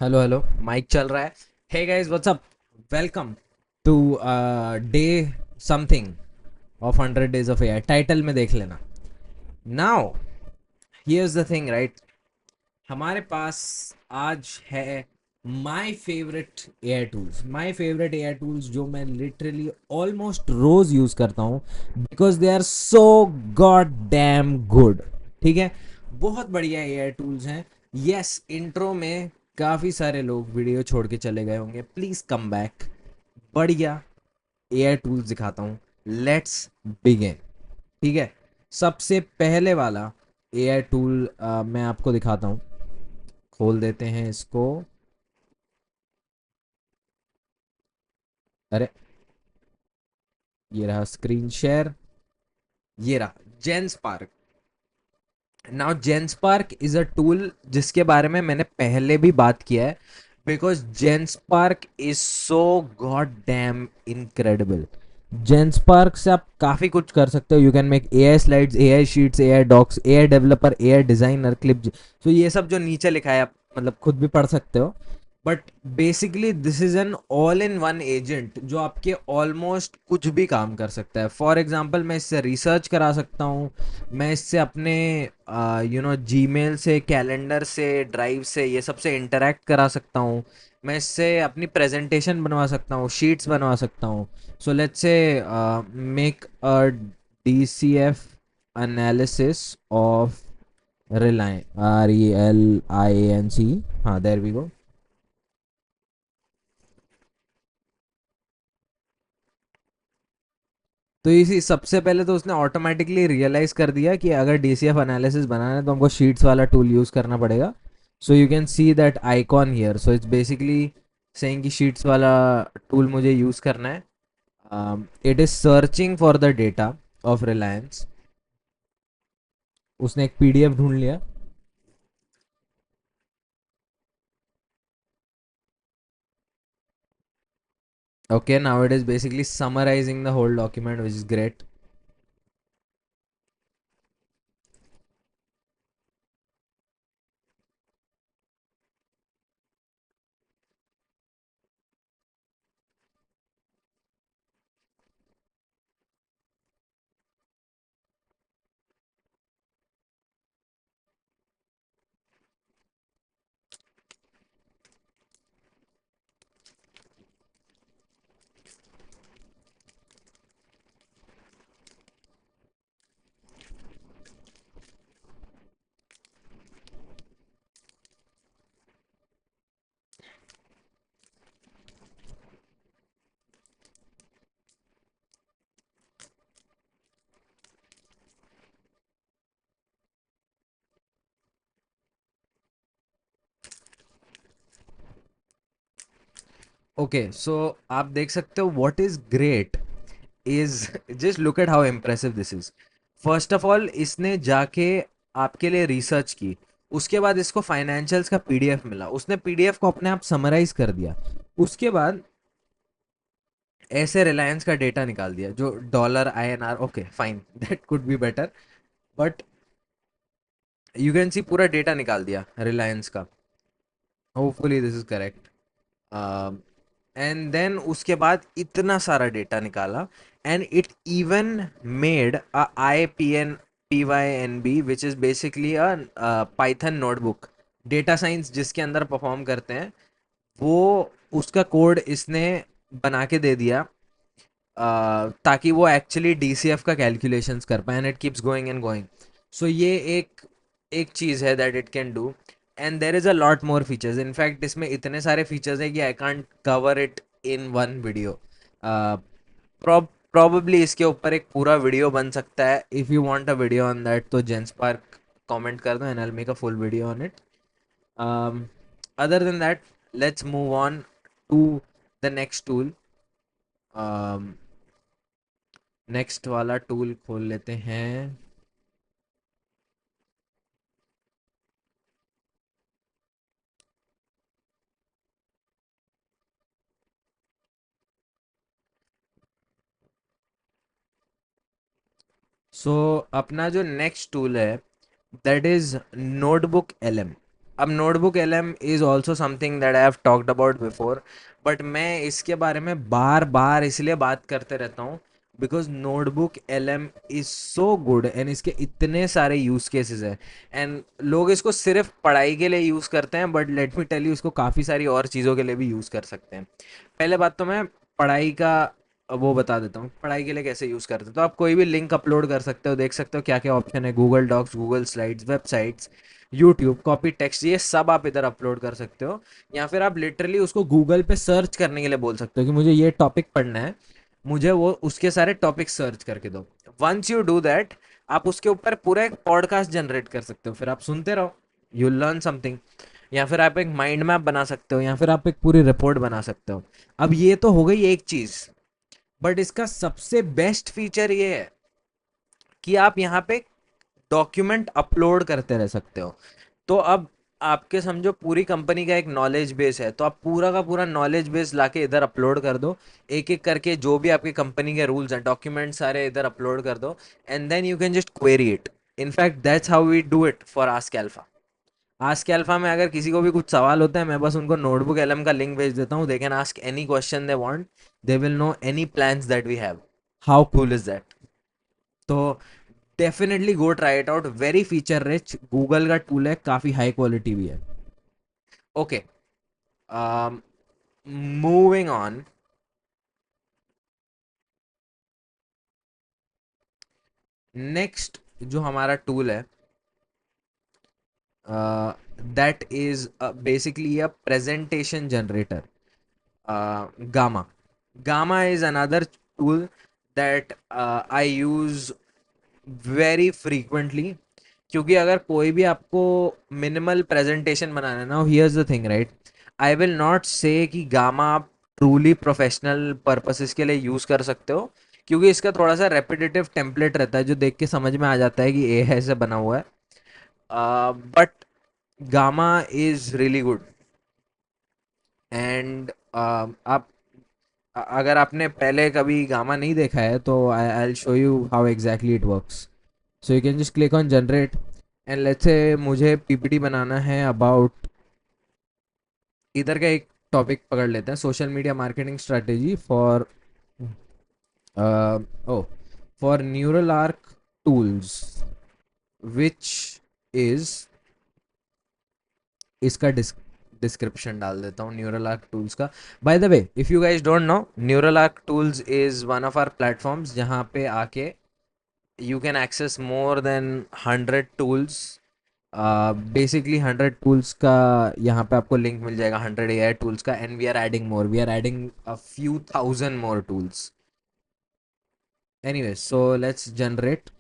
Hello hello, mic चल रहा है। Hey guys, what's up? Welcome to day something of 100 days of AI. Title में देख लेना। Now here's the thing, right? हमारे पास आज है my favourite AI tools. My favourite AI tools जो मैं लिटरली ऑलमोस्ट रोज यूज करता हूँ, because they are so god damn good. ठीक है, बहुत बढ़िया एआई टूल्स हैं। यस, इंट्रो में काफ़ी सारे लोग वीडियो छोड़ के चले गए होंगे, प्लीज़ कम बैक। बढ़िया एआई टूल्स दिखाता हूँ। Let's begin. ठीक है, सबसे पहले वाला एआई टूल मैं आपको दिखाता हूँ। खोल देते हैं इसको। अरे, ये रहा स्क्रीन शेयर। ये रहा Genspark. Now Genspark is a tool जिसके बारे में मैंने पहले भी बात किया है, because Genspark is so god damn incredible. Genspark से आप काफ़ी कुछ कर सकते हो। You can make A I slides, A I sheets, A I docs, A I developer, A I designer, clip. तो ये सब जो नीचे लिखा है आप मतलब खुद भी पढ़ सकते हो। But basically this is an all in one agent जो आपके ऑलमोस्ट कुछ भी काम कर सकता है। फॉर एग्जाम्पल, मैं इससे रिसर्च करा सकता हूँ। मैं इससे अपने जीमेल से, कैलेंडर से, ड्राइव से, ये सब से इंटरेक्ट करा सकता हूँ। मैं इससे अपनी प्रेजेंटेशन बनवा सकता हूँ, शीट्स बनवा सकता हूँ। So let's say make a D C F analysis of Reliance, RELIANC। हाँ, देयर वी गो। तो इसी सबसे पहले तो उसने ऑटोमेटिकली रियलाइज कर दिया कि अगर डीसीएफ एनालिसिस बनाना है तो हमको शीट्स वाला टूल यूज करना पड़ेगा। सो you can see that icon here. So it's basically saying कि शीट्स वाला टूल मुझे यूज करना है। It is searching for the data of Reliance. उसने एक पीडीएफ ढूंढ लिया। Okay, now it is basically summarizing the whole document, which is great. Okay, so आप देख सकते हो what is great is just look at how impressive this is. First of all, इसने जाके आपके लिए रिसर्च की। उसके बाद इसको फाइनेंशियल्स का पीडीएफ मिला, उसने पीडीएफ को अपने आप समराइज कर दिया। उसके बाद ऐसे रिलायंस का डेटा निकाल दिया जो dollar INR। Okay fine, that could be better, but you can see पूरा डेटा निकाल दिया रिलायंस का। Hopefully this is correct. And then उसके बाद इतना सारा डेटा निकाला, and it even made a IPN PYNB which is basically a python notebook. Data science जिसके अंदर परफॉर्म करते हैं वो, उसका कोड इसने बना के दे दिया, ताकि वो एक्चुअली डीसीएफ का कैलकुलेशंस कर पाए, and it keeps going and going. So ये एक एक चीज़ है that it can do. And there is a lot more features. In fact इसमें इतने सारे फीचर्स हैं कि I can't cover it in one video. Probably इसके ऊपर एक पूरा वीडियो बन सकता है। If you want a video on that तो जेंसपार्क कमेंट कर दो, and I will make a full video on it. Other than that, let's move on to the next tool. Next वाला टूल खोल लेते हैं। सो अपना जो next tool है दैट इज नोटबुक LM। अब notebook LM is also something that I have talked about before, but मैं इसके बारे में बार बार इसलिए बात करते रहता हूँ because notebook LM is so good and इसके इतने सारे यूज केसेस हैं एंड लोग इसको सिर्फ पढ़ाई के लिए यूज करते हैं, but let me tell you इसको काफ़ी सारी और चीज़ों के लिए भी यूज कर सकते हैं। पहले बात तो मैं पढ़ाई का वो बता देता हूँ, पढ़ाई के लिए कैसे यूज़ करते हैं। तो आप कोई भी लिंक अपलोड कर सकते हो, देख सकते हो क्या क्या ऑप्शन है, Google docs, Google slides, websites, YouTube, copy text, ये सब आप इधर अपलोड कर सकते हो। या फिर आप लिटरली उसको गूगल पे सर्च करने के लिए बोल सकते हो कि मुझे ये टॉपिक पढ़ना है, मुझे वो उसके सारे टॉपिक सर्च करके दो। वंस यू डू दैट, आप उसके ऊपर पूरा एक पॉडकास्ट जनरेट कर सकते हो, फिर आप सुनते रहो, यू लर्न समथिंग। या फिर आप एक माइंड मैप बना सकते हो, या फिर आप एक पूरी रिपोर्ट बना सकते हो। अब ये तो हो गई एक चीज, बट इसका सबसे बेस्ट फीचर ये है कि आप यहाँ पे डॉक्यूमेंट अपलोड करते रह सकते हो। तो अब आपके समझो पूरी कंपनी का एक नॉलेज बेस है, तो आप पूरा का पूरा नॉलेज बेस लाके इधर अपलोड कर दो। एक एक करके जो भी आपकी कंपनी के रूल्स हैं, डॉक्यूमेंट सारे इधर अपलोड कर दो, and then you can just query it. In fact that's how we do it for Ask Alpha. Ask Alpha में अगर किसी को भी कुछ सवाल होता है, मैं बस उनको नोटबुक LM का लिंक भेज देता हूँ, they can ask any question they want, they will know any plans that we have. How cool is that? तो definitely go try it out, very feature rich, Google का tool है, काफी high quality भी है। Okay, moving on. Next जो हमारा tool है, that is basically a presentation generator, gamma. Gamma is another tool that I use very frequently. क्योंकि अगर कोई भी आपको मिनिमल प्रेजेंटेशन बनाना है ना, here's the thing right, I will not say कि गामा आप ट्रूली प्रोफेशनल पर्पसेस के लिए यूज़ कर सकते हो, क्योंकि इसका थोड़ा सा रेपिटेटिव टेम्पलेट रहता है जो देख के समझ में आ जाता है कि ये ऐसे बना हुआ है। But gamma is really good. And आप अगर आपने पहले कभी गामा नहीं देखा है तो I will show you how exactly it works. So you can just click on generate and let's say मुझे PPT बनाना है अबाउट, इधर का एक टॉपिक पकड़ लेते हैं, social media marketing strategy for o for Neural arc tools, which is, इसका description डाल देता हूँ न्यूरल आर्क टूल्स का। By the way, if you guys don't know, Neural arc tools is one of our platforms जहाँ पे आके you can access more than 100 tools। Basically 100 tools का यहाँ पे आपको लिंक मिल जाएगा, 100 AI टूल्स का, and we are adding more, we are adding a few thousand more tools. Anyway, so let's generate.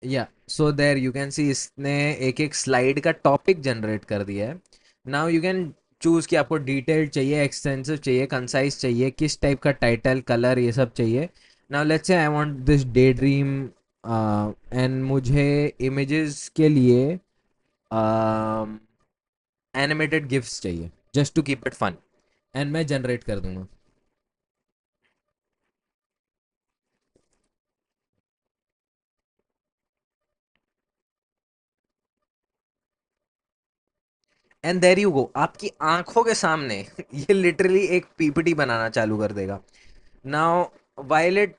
Yeah so there you can see, इसने एक एक स्लाइड का टॉपिक जनरेट कर दिया है। नाउ यू कैन चूज कि आपको डिटेल्ड चाहिए, एक्सटेंसिव चाहिए, कंसाइज चाहिए, किस टाइप का टाइटल, कलर, ये सब चाहिए। Now let's say I want this daydream, and मुझे इमेजेस के लिए एनिमेटेड गिफ्स चाहिए, just to keep it fun, and मैं जनरेट कर दूंगा। एंड देयर यू गो, आपकी आंखों के सामने ये लिटरली एक PPT बनाना चालू कर देगा। नाउ वायलेट,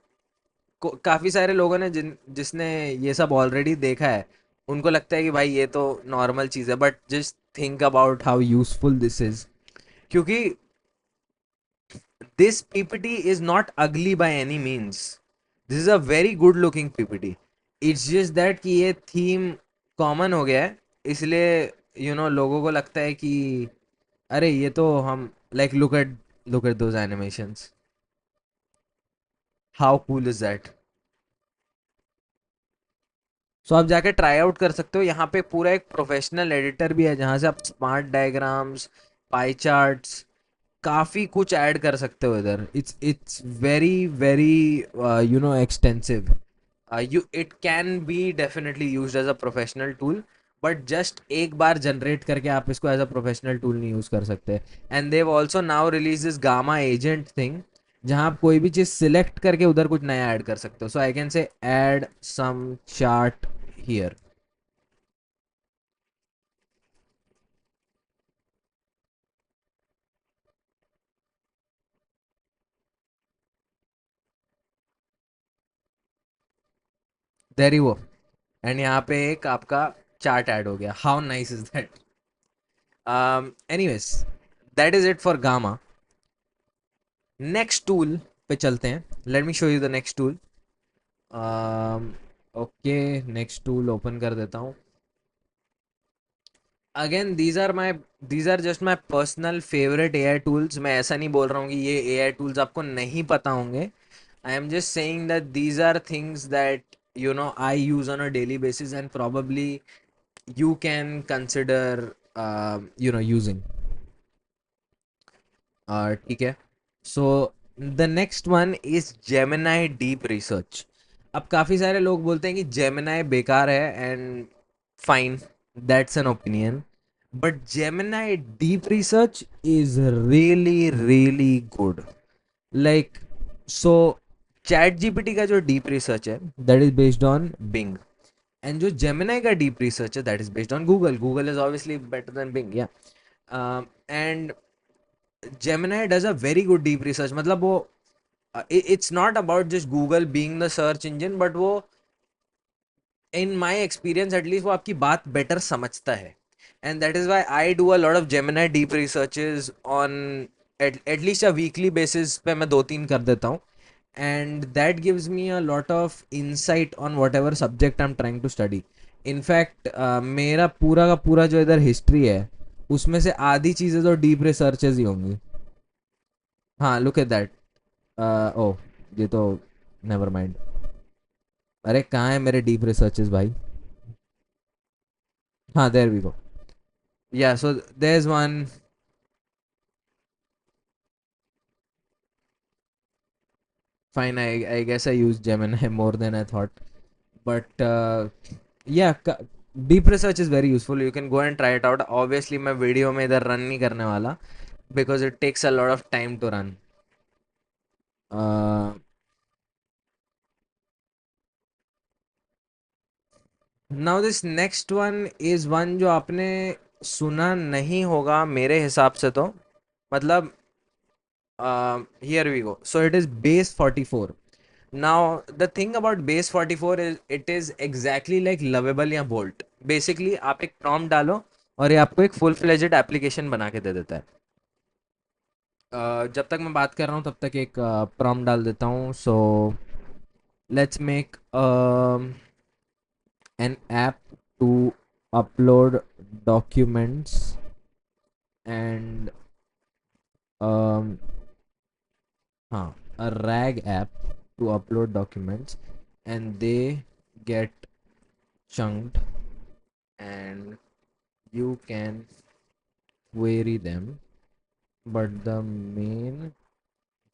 काफी सारे लोगों ने जिसने ये सब ऑलरेडी देखा है, उनको लगता है कि भाई ये तो नॉर्मल चीज है, but just think about how useful this is. क्योंकि दिस PPT इज नॉट अगली by any means, this is a very good looking PPT। It's just that कि ये थीम कॉमन हो गया है, इसलिए लोगों को लगता है कि अरे ये तो हम, like look at those animations, how cool is that? So आप जाके ट्राई आउट कर सकते हो, यहाँ पे पूरा एक प्रोफेशनल एडिटर भी है जहाँ से आप स्मार्ट डायग्राम्स, पाई चार्ट्स, काफ़ी कुछ ऐड कर सकते हो इधर। It's very very extensive. You, it can be definitely used as a professional tool, but just एक बार जनरेट करके आप इसको एज अ प्रोफेशनल टूल नहीं यूज कर सकते. And they've also now release this Gamma agent thing, जहां आप कोई भी चीज सिलेक्ट करके उधर कुछ नया ऐड कर सकते हो. So I can say add some chart here. There you go. And यहाँ पे एक आपका चार्ट ऐड हो गया. How nice is that. Anyways, that is it for Gamma. Next tool पे चलते हैं. Let me show you the next tool. Okay, next tool open कर देता हूँ. Again these are just my personal favourite A I tools. मैं ऐसा नहीं बोल रहा हूँ कि ये ए आई टूल्स आपको नहीं पता होंगे. I am just saying that these are things that you know I use on a daily basis and probably you can consider using. ठीक है. So the next one is Gemini deep research. अब काफ़ी सारे लोग बोलते हैं कि Gemini बेकार है, and fine, that's an opinion. But Gemini deep research is really really good. Like, so chat GPT का जो डीप रिसर्च है that is based on Bing, and जो जेमिनाई का डीप रिसर्च है that is based on Google. Google is obviously better than Bing, yeah. And Gemini does a very good deep research. मतलब वो, it's not about just Google being the search engine, but वो, in my experience at least, वो आपकी बात better समझता है. And that is why I do a lot of Gemini deep researches on at least a weekly basis पे मैं 2-3 कर देता हूँ. And that gives me a lot of insight on whatever subject I'm trying to study. In fact मेरा पूरा का पूरा जो इधर हिस्ट्री है उसमें से आधी चीज़ें तो डीप रिसर्चेज ही होंगी. हाँ, लुक एट दैट. ओह, ये तो नेवर माइंड. अरे कहाँ है मेरे डीप रिसर्चेस भाई. हाँ, there we go. Yeah, so there is one. Fine, I guess I use Gemini more than I thought. But yeah, deep research is very useful. You can go and try it out. Obviously मैं video में इधर run नहीं करने वाला because it takes a lot of time to run. Now this next one is one जो आपने सुना नहीं होगा मेरे हिसाब से तो. मतलब, here we go. So it is base 44. Now the thing about base 44 is it is exactly like lovable या bolt. Basically आप एक prompt डालो और ये आपको एक full fledged application बना के दे देता है. जब तक मैं बात कर रहा हूँ तब तक एक prompt डाल देता हूँ. So let's make an app to upload documents and um, a RAG app to upload documents, and they get chunked, and you can query them, but the main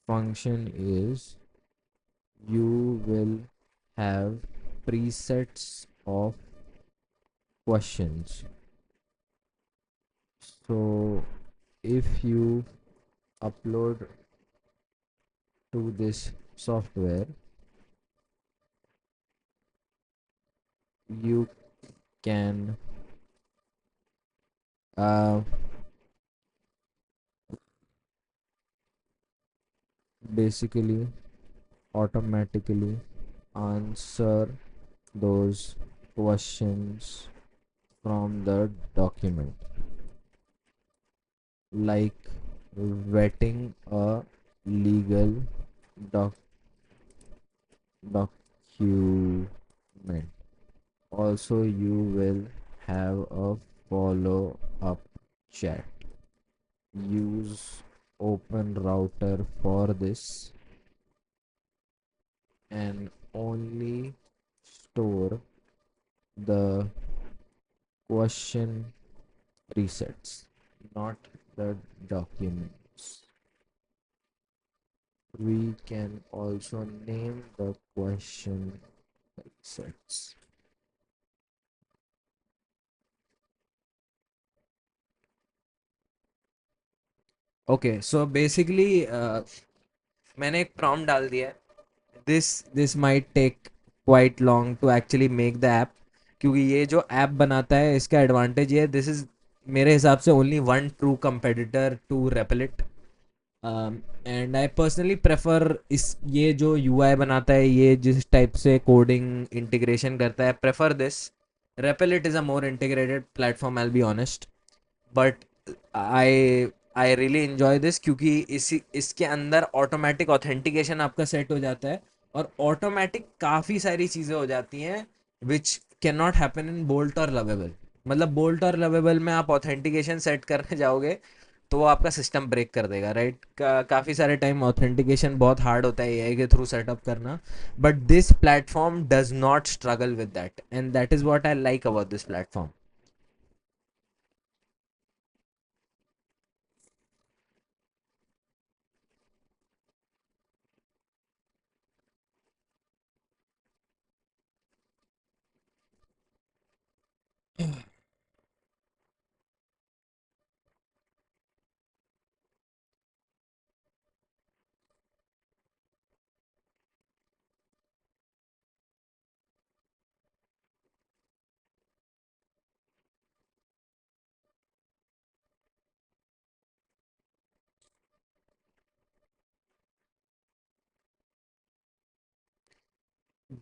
function is you will have presets of questions. So if you upload to this software, you can uh, basically automatically answer those questions from the document, like vetting a legal doc- document. Also, you will have a follow up chat. Use open router for this and only store the question presets, not the documents. We can also name the question presets. Okay, so basically मैंने एक prompt डाल दिया है. This might take quite long to actually make the app, क्योंकि ये जो app बनाता है इसका एडवांटेज ये, दिस इज मेरे हिसाब से only one true competitor to Replit. And I personally prefer इस, ये जो यूआई बनाता है, ये जिस टाइप से कोडिंग इंटीग्रेशन करता है, prefer this. Replit is a more integrated platform, I will be honest. But I I really enjoy this, क्योंकि इसी इसके अंदर ऑटोमेटिक ऑथेंटिकेशन आपका सेट हो जाता है, और ऑटोमेटिक काफ़ी सारी चीज़ें हो जाती हैं which can not happen in bolt और लवेबल. मतलब बोल्ट और लवेबल में आप ऑथेंटिकेशन सेट करने जाओगे तो वो आपका सिस्टम ब्रेक कर देगा, राइट. काफ़ी सारे टाइम ऑथेंटिकेशन बहुत हार्ड होता है एआई के थ्रू सेटअप करना. But this platform does not struggle with that, and that is what I like about this platform.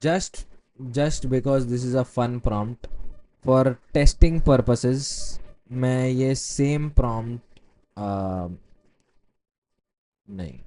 just just because this is a fun prompt for testing purposes, मैं ये same prompt नहीं.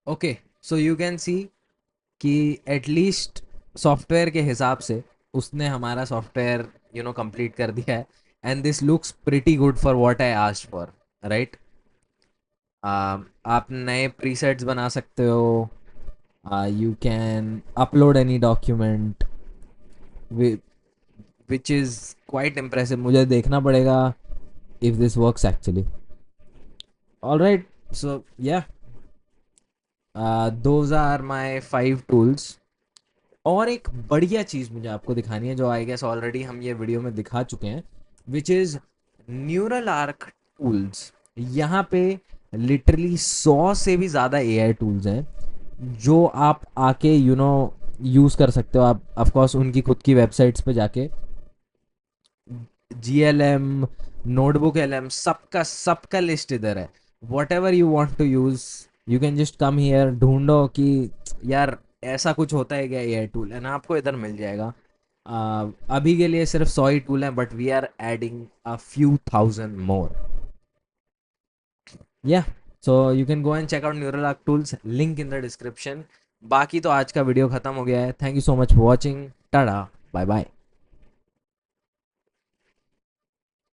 Okay, so you can सी कि at least software के हिसाब से उसने हमारा software complete कर दिया है. And this looks pretty good for what I asked for, right. आप नए प्रीसेट्स बना सकते हो. You can upload any document, which is quite impressive. मुझे देखना पड़ेगा if this works actually. All right, so yeah those are my 5 tools. और एक बढ़िया चीज़ मुझे आपको दिखानी है, जो आई गेस ऑलरेडी हम ये वीडियो में दिखा चुके हैं, which is neural arc tools. यहाँ पे लिटरली 100 से भी ज़्यादा एआई टूल्स हैं जो आप आके यूज़ कर सकते हो. आप ऑफ कोर्स उनकी खुद की वेबसाइट्स पे जाके GLM, नोटबुक LM, सबका सबका लिस्ट इधर है. Whatever you want to use, you can just come here, ढूंढो कि यार ऐसा कुछ होता है क्या एआई टूल, है ना, आपको इधर मिल जाएगा. अभी के लिए सिर्फ 100 ही टूल हैं, but we are adding a few thousand more. Yeah so you can go and check out neural arc tools, link in the description. बाकी तो आज का वीडियो खत्म हो गया है। Thank you so much for watching. Ta-ta, bye bye.